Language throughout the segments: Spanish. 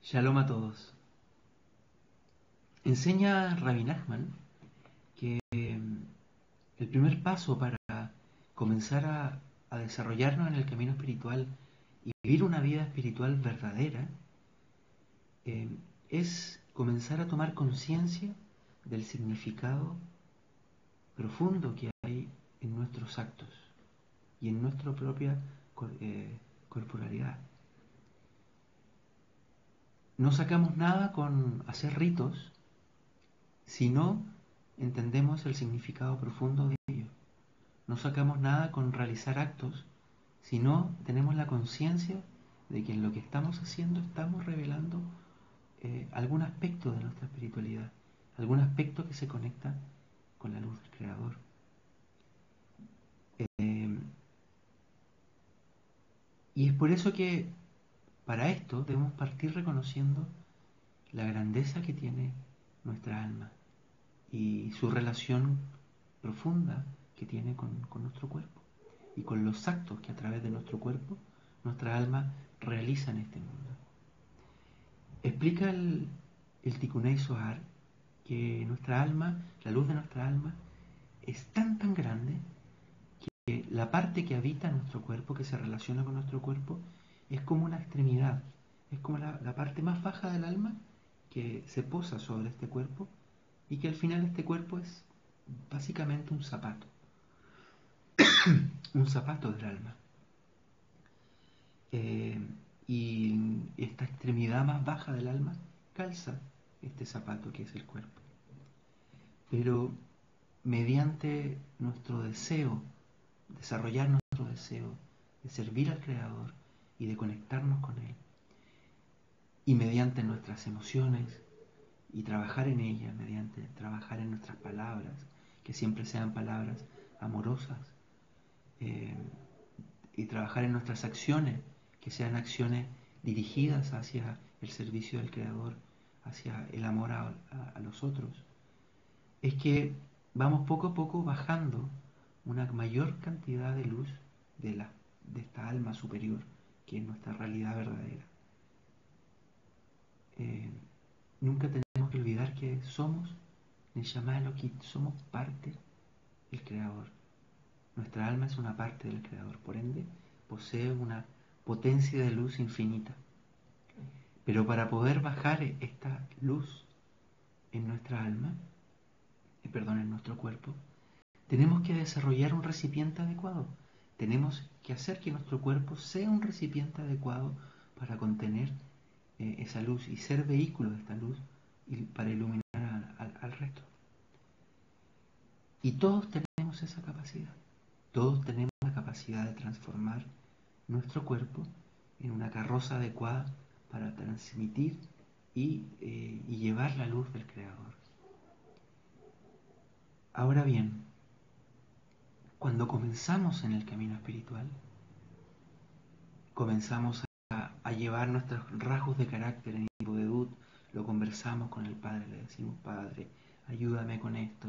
Shalom a todos. Enseña Rabbi Nachman que el primer paso para comenzar a desarrollarnos en el camino espiritual y vivir una vida espiritual verdadera es comenzar a tomar conciencia del significado profundo que hay en nuestros actos y en nuestra propia corporalidad. No sacamos nada con hacer ritos si no entendemos el significado profundo de ello. No sacamos nada con realizar actos si no tenemos la conciencia de que en lo que estamos haciendo estamos revelando algún aspecto de nuestra espiritualidad, algún aspecto que se conecta con la luz del Creador. Y es por eso que para esto debemos partir reconociendo la grandeza que tiene nuestra alma y su relación profunda que tiene con nuestro cuerpo y con los actos que a través de nuestro cuerpo nuestra alma realiza en este mundo. Explica el Tikkun Zohar que nuestra alma, la luz de nuestra alma, es tan grande que la parte que habita nuestro cuerpo, que se relaciona con nuestro cuerpo, es como una extremidad, es como la parte más baja del alma que se posa sobre este cuerpo y que al final este cuerpo es básicamente un zapato, un zapato del alma. Y esta extremidad más baja del alma calza este zapato que es el cuerpo. Pero mediante nuestro deseo, desarrollar nuestro deseo de servir al Creador y de conectarnos con Él, y mediante nuestras emociones y trabajar en ellas, mediante trabajar en nuestras palabras, que siempre sean palabras amorosas, y trabajar en nuestras acciones, que sean acciones dirigidas hacia el servicio del Creador, hacia el amor a los otros, es que vamos poco a poco bajando una mayor cantidad de luz de esta alma superior, que es nuestra realidad verdadera. Nunca tenemos que olvidar que somos Neshama Elokit, somos parte del Creador. Nuestra alma es una parte del Creador, por ende posee una potencia de luz infinita. Pero para poder bajar esta luz en nuestra alma, en nuestro cuerpo, tenemos que desarrollar un recipiente adecuado. Tenemos que hacer que nuestro cuerpo sea un recipiente adecuado para contener esa luz y ser vehículo de esta luz y para iluminar al resto. Y todos tenemos esa capacidad. Todos tenemos la capacidad de transformar nuestro cuerpo en una carroza adecuada para transmitir y llevar la luz del Creador. Ahora bien, cuando comenzamos en el camino espiritual, comenzamos a llevar nuestros rasgos de carácter en Bodedut, lo conversamos con el Padre, le decimos: Padre, ayúdame con esto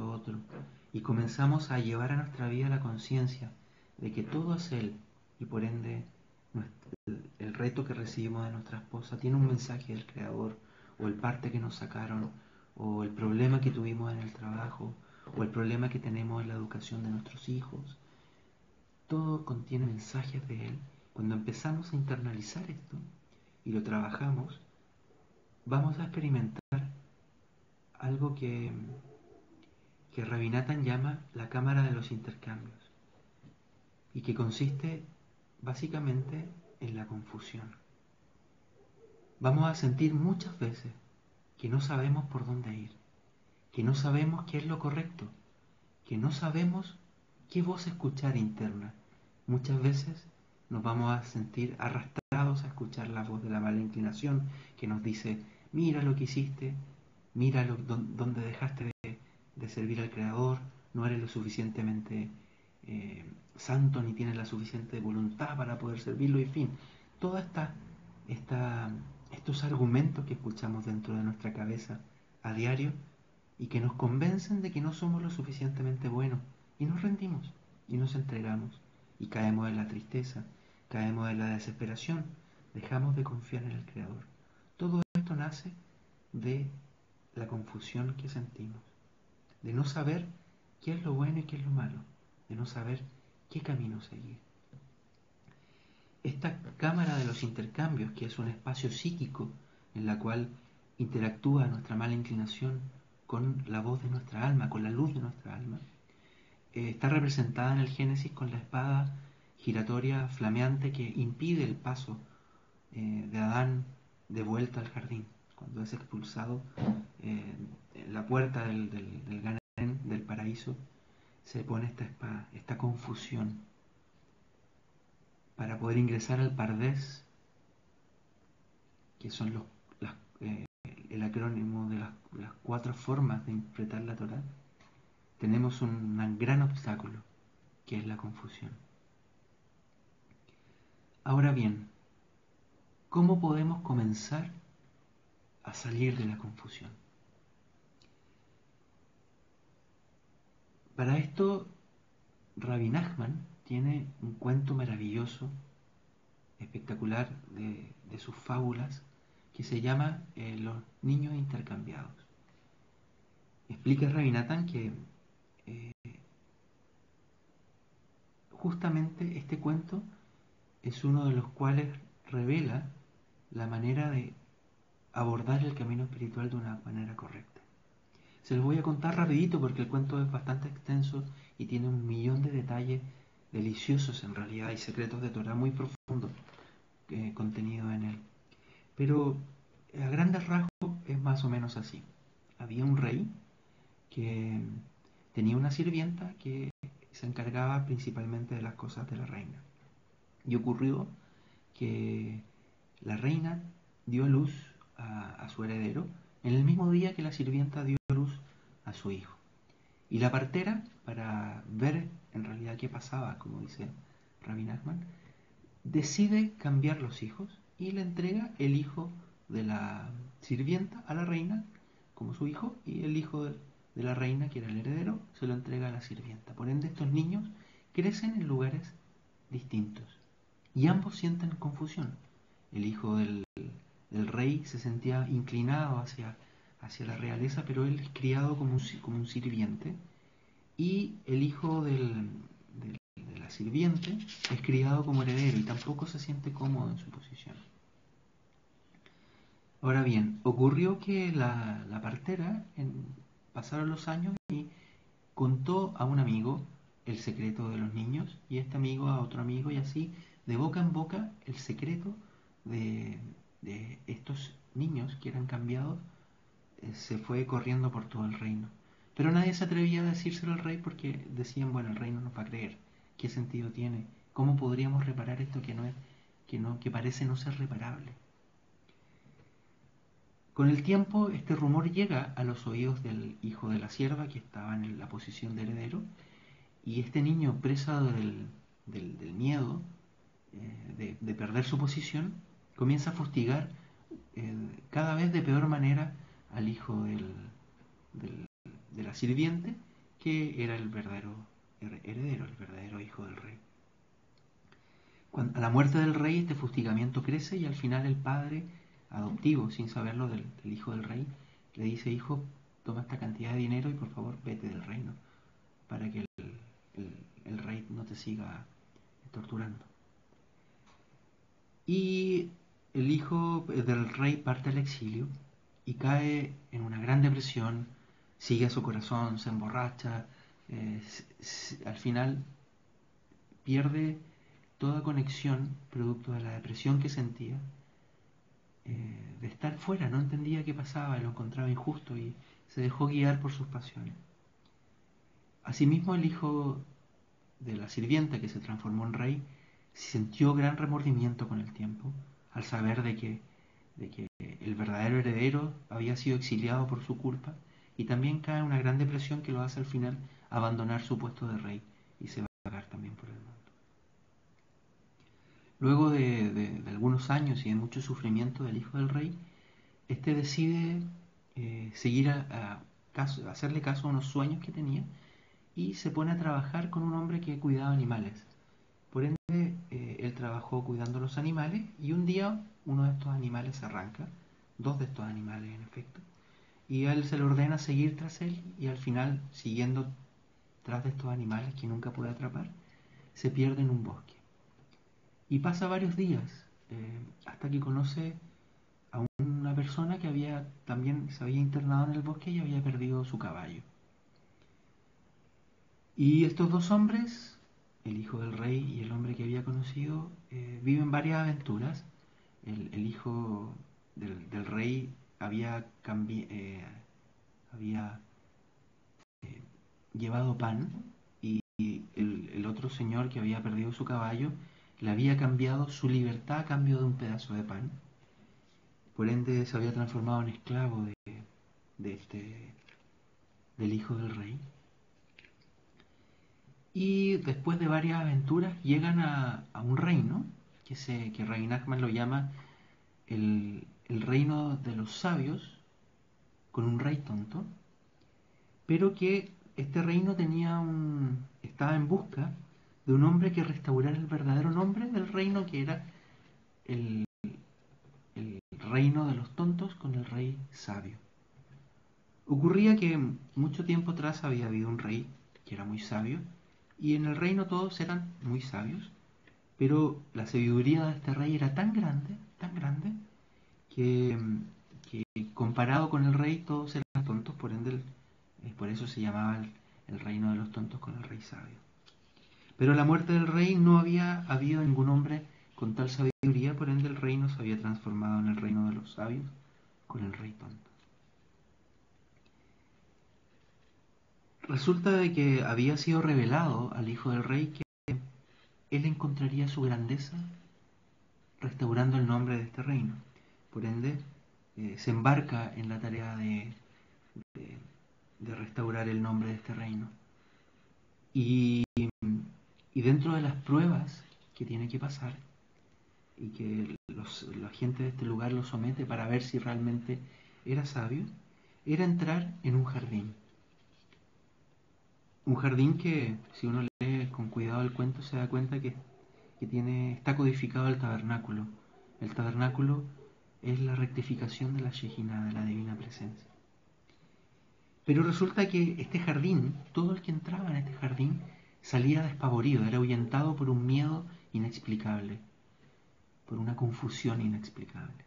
otro, y comenzamos a llevar a nuestra vida la conciencia de que todo es Él, y por ende el reto que recibimos de nuestra esposa tiene un mensaje del Creador, o el parte que nos sacaron, o el problema que tuvimos en el trabajo, o el problema que tenemos en la educación de nuestros hijos. Todo contiene mensajes de Él. Cuando empezamos a internalizar esto y lo trabajamos, vamos a experimentar algo que Rabbi Nathan llama la cámara de los intercambios, y que consiste básicamente en la confusión. Vamos a sentir muchas veces que no sabemos por dónde ir, que no sabemos qué es lo correcto, que no sabemos qué voz escuchar interna. Muchas veces nos vamos a sentir arrastrados a escuchar la voz de la mala inclinación que nos dice: mira lo que hiciste, mira dónde dejaste de servir al Creador, no eres lo suficientemente santo ni tienes la suficiente voluntad para poder servirlo, y en fin, todos estos argumentos que escuchamos dentro de nuestra cabeza a diario y que nos convencen de que no somos lo suficientemente buenos, y nos rendimos y nos entregamos y caemos en la tristeza, caemos en la desesperación dejamos de confiar en el Creador. Todo esto nace de la confusión que sentimos, de no saber qué es lo bueno y qué es lo malo, de no saber qué camino seguir. Esta cámara de los intercambios, que es un espacio psíquico en la cual interactúa nuestra mala inclinación con la voz de nuestra alma, con la luz de nuestra alma, está representada en el Génesis con la espada giratoria flameante que impide el paso de Adán de vuelta al jardín. Cuando es expulsado en la puerta del Gan Eden, del paraíso, se pone esta espada, esta confusión, para poder ingresar al Pardés, que son el acrónimo de las 4 formas de interpretar la Torá. Tenemos un gran obstáculo, que es la confusión. Ahora bien, ¿cómo podemos comenzar a salir de la confusión? Para esto, Rabbi Nachman tiene un cuento maravilloso, espectacular, de sus fábulas, que se llama Los niños intercambiados. Explica Rabbi Nathan que justamente este cuento es uno de los cuales revela la manera de abordar el camino espiritual de una manera correcta. Se los voy a contar rapidito porque el cuento es bastante extenso y tiene 1.000.000 de detalles deliciosos en realidad y secretos de Torah muy profundos contenidos en él. Pero a grandes rasgos es más o menos así. Había un rey que tenía una sirvienta que se encargaba principalmente de las cosas de la reina. Y ocurrió que la reina dio a luz a su heredero en el mismo día que la sirvienta dio a luz a su hijo. Y la partera, para ver en realidad qué pasaba, como dice Rabbi Nachman, decide cambiar los hijos y le entrega el hijo de la sirvienta a la reina como su hijo, y el hijo de la reina, que era el heredero, se lo entrega a la sirvienta. Por ende, estos niños crecen en lugares distintos y ambos sienten confusión. El hijo del rey se sentía inclinado hacia la realeza, pero él es criado como un sirviente, y el hijo de la sirviente es criado como heredero y tampoco se siente cómodo en su posición. Ahora bien, ocurrió que la partera pasaron los años y contó a un amigo el secreto de los niños, y este amigo a otro amigo, y así de boca en boca el secreto de estos niños que eran cambiados se fue corriendo por todo el reino. Pero nadie se atrevía a decírselo al rey porque decían, bueno, el rey no nos va a creer. ¿Qué sentido tiene? ¿Cómo podríamos reparar esto que parece no ser reparable? Con el tiempo, este rumor llega a los oídos del hijo de la sierva, que estaba en la posición de heredero, y este niño, presa del miedo de perder su posición, comienza a fustigar cada vez de peor manera al hijo de la sirviente, que era el verdadero heredero, el verdadero hijo del rey. A la muerte del rey, este fustigamiento crece y al final el padre adoptivo, sin saberlo, del hijo del rey, le dice: hijo, toma esta cantidad de dinero y por favor vete del reino, para que el rey no te siga torturando. Y el hijo del rey parte al exilio y cae en una gran depresión, sigue a su corazón, se emborracha, al final pierde toda conexión producto de la depresión que sentía, de estar fuera, no entendía qué pasaba, lo encontraba injusto y se dejó guiar por sus pasiones. Asimismo, el hijo de la sirvienta, que se transformó en rey, sintió gran remordimiento con el tiempo al saber de que el verdadero heredero había sido exiliado por su culpa, y también cae en una gran depresión que lo hace al final abandonar su puesto de rey y se va a vagar también por el mundo. Luego de algunos años y de mucho sufrimiento del hijo del rey, este decide seguir hacerle caso a unos sueños que tenía, y se pone a trabajar con un hombre que cuidaba animales. Por ende, él trabajó cuidando los animales y un día uno de estos animales se arranca, dos de estos animales en efecto, y a él se le ordena seguir tras él y al final, siguiendo tras de estos animales que nunca puede atrapar, se pierde en un bosque. Y pasa varios días hasta que conoce a una persona que también se había internado en el bosque y había perdido su caballo. Y estos dos hombres, el hijo del rey y el hombre que había conocido, viven varias aventuras. El hijo del rey había llevado pan y el otro señor que había perdido su caballo le había cambiado su libertad a cambio de un pedazo de pan. Por ende se había transformado en esclavo del hijo del rey. Y después de varias aventuras llegan a un reino que Rabbi Nachman lo llama el reino de los sabios, con un rey tonto, pero que este reino estaba en busca de un hombre que restaurara el verdadero nombre del reino, que era el, el reino de los tontos con el rey sabio. Ocurría que mucho tiempo atrás había habido un rey que era muy sabio, y en el reino todos eran muy sabios, pero la sabiduría de este rey era tan grande, que, que comparado con el rey todos eran tontos, por ende por eso se llamaba el reino de los tontos con el rey sabio. Pero a la muerte del rey no había habido ningún hombre con tal sabiduría, por ende el reino se había transformado en el reino de los sabios con el rey tonto. Resulta de que había sido revelado al hijo del rey que él encontraría su grandeza restaurando el nombre de este reino. Por ende, se embarca en la tarea de, de restaurar el nombre de este reino. Y, y dentro de las pruebas que tiene que pasar y que la gente de este lugar lo somete para ver si realmente era sabio, era entrar en un jardín. Un jardín que, si uno lee con cuidado el cuento, se da cuenta que está codificado el tabernáculo. El tabernáculo es la rectificación de la Shejina, de la divina presencia. Pero resulta que este jardín, todo el que entraba en este jardín salía despavorido, era ahuyentado por un miedo inexplicable, por una confusión inexplicable.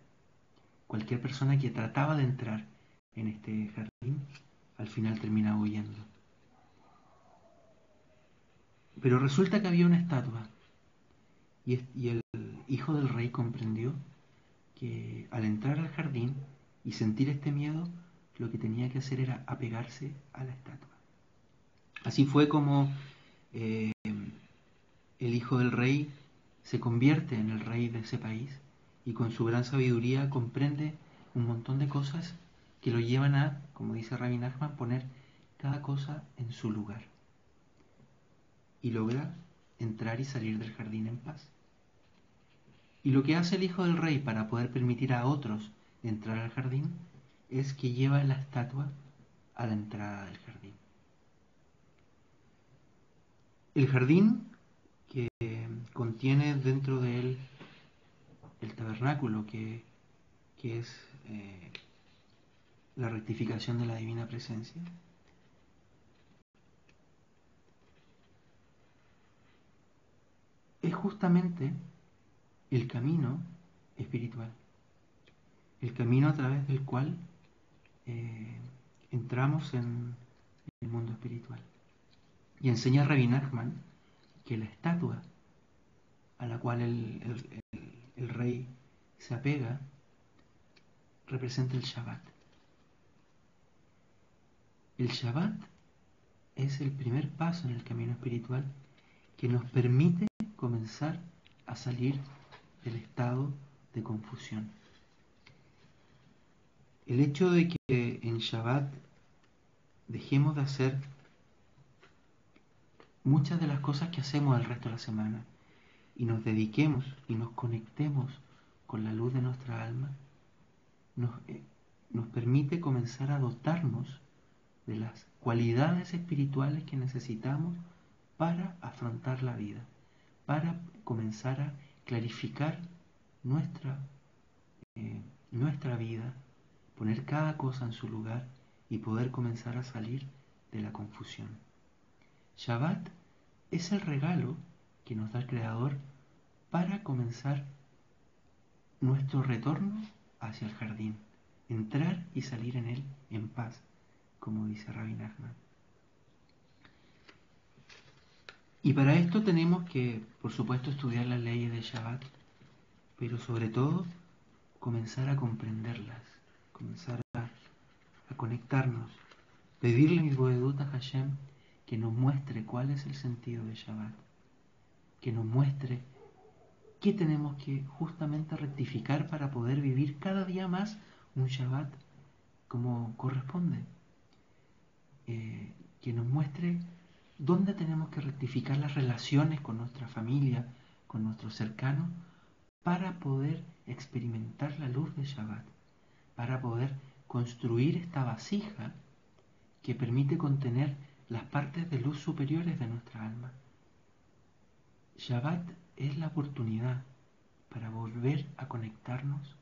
Cualquier persona que trataba de entrar en este jardín, al final terminaba huyendo. Pero resulta que había una estatua, y el hijo del rey comprendió que al entrar al jardín y sentir este miedo, lo que tenía que hacer era apegarse a la estatua. Así fue como eh, el hijo del rey se convierte en el rey de ese país y con su gran sabiduría comprende un montón de cosas que lo llevan a, como dice Rabbi Nachman, poner cada cosa en su lugar. Y logra entrar y salir del jardín en paz. Y lo que hace el hijo del rey para poder permitir a otros entrar al jardín es que lleva la estatua a la entrada del jardín. El jardín que contiene dentro de él el tabernáculo, que es la rectificación de la divina presencia, es justamente el camino espiritual, el camino a través del cual eh, entramos en el mundo espiritual. Y enseña Rabbi Nachman que la estatua a la cual el rey se apega representa el Shabbat. El Shabbat es el primer paso en el camino espiritual que nos permite comenzar a salir del estado de confusión. El hecho de que en Shabbat dejemos de hacer muchas de las cosas que hacemos el resto de la semana y nos dediquemos y nos conectemos con la luz de nuestra alma, nos permite comenzar a dotarnos de las cualidades espirituales que necesitamos para afrontar la vida, para comenzar a clarificar nuestra vida, poner cada cosa en su lugar y poder comenzar a salir de la confusión. Shabbat es el regalo que nos da el Creador para comenzar nuestro retorno hacia el jardín, entrar y salir en él en paz, como dice Rabbi Nachman. Y para esto tenemos que, por supuesto, estudiar las leyes de Shabbat, pero sobre todo comenzar a comprenderlas, comenzar a conectarnos, pedirle mi Boedut a Hashem que nos muestre cuál es el sentido de Shabbat, que nos muestre qué tenemos que justamente rectificar para poder vivir cada día más un Shabbat como corresponde, que nos muestre dónde tenemos que rectificar las relaciones con nuestra familia, con nuestros cercanos, para poder experimentar la luz de Shabbat, para poder construir esta vasija que permite contener las partes de luz superiores de nuestra alma. Shabbat es la oportunidad para volver a conectarnos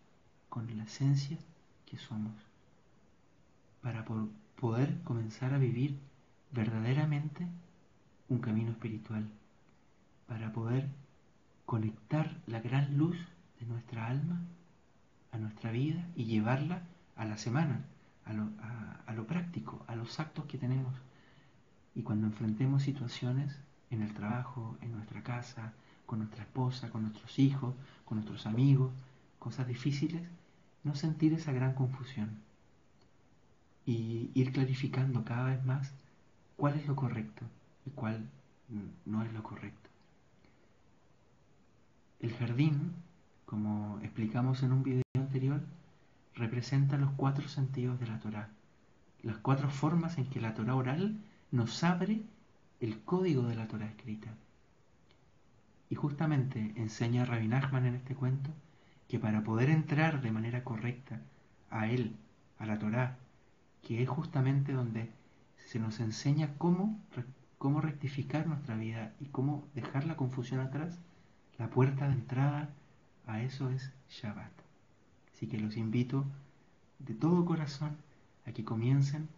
con la esencia que somos, para poder comenzar a vivir verdaderamente un camino espiritual, para poder conectar la gran luz de nuestra alma a nuestra vida y llevarla a la semana, a lo práctico, a los actos que tenemos. Y cuando enfrentemos situaciones en el trabajo, en nuestra casa, con nuestra esposa, con nuestros hijos, con nuestros amigos, cosas difíciles, no sentir esa gran confusión y ir clarificando cada vez más cuál es lo correcto y cuál no es lo correcto. El jardín, como explicamos en un video anterior, representa los 4 sentidos de la Torá, las 4 formas en que la Torá oral nos abre el código de la Torá escrita. Y justamente enseña Rabbi Nachman en este cuento que para poder entrar de manera correcta a él, a la Torá, que es justamente donde se nos enseña cómo rectificar nuestra vida y cómo dejar la confusión atrás, la puerta de entrada a eso es Shabbat. Así que los invito de todo corazón a que comiencen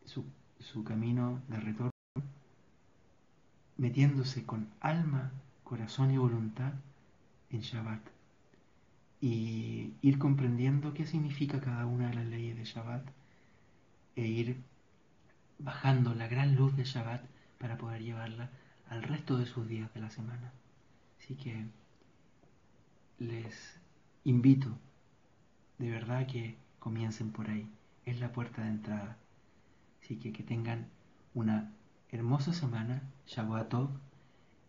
su camino de retorno metiéndose con alma, corazón y voluntad en Shabbat y ir comprendiendo qué significa cada una de las leyes de Shabbat e ir bajando la gran luz de Shabbat para poder llevarla al resto de sus días de la semana. Así que les invito de verdad que comiencen por ahí, es la puerta de entrada. Así que tengan una hermosa semana, Shabbat Tov,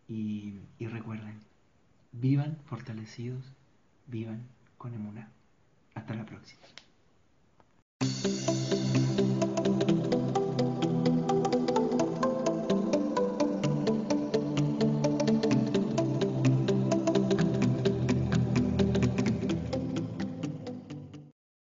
y recuerden, vivan fortalecidos, vivan con emuná. Hasta la próxima.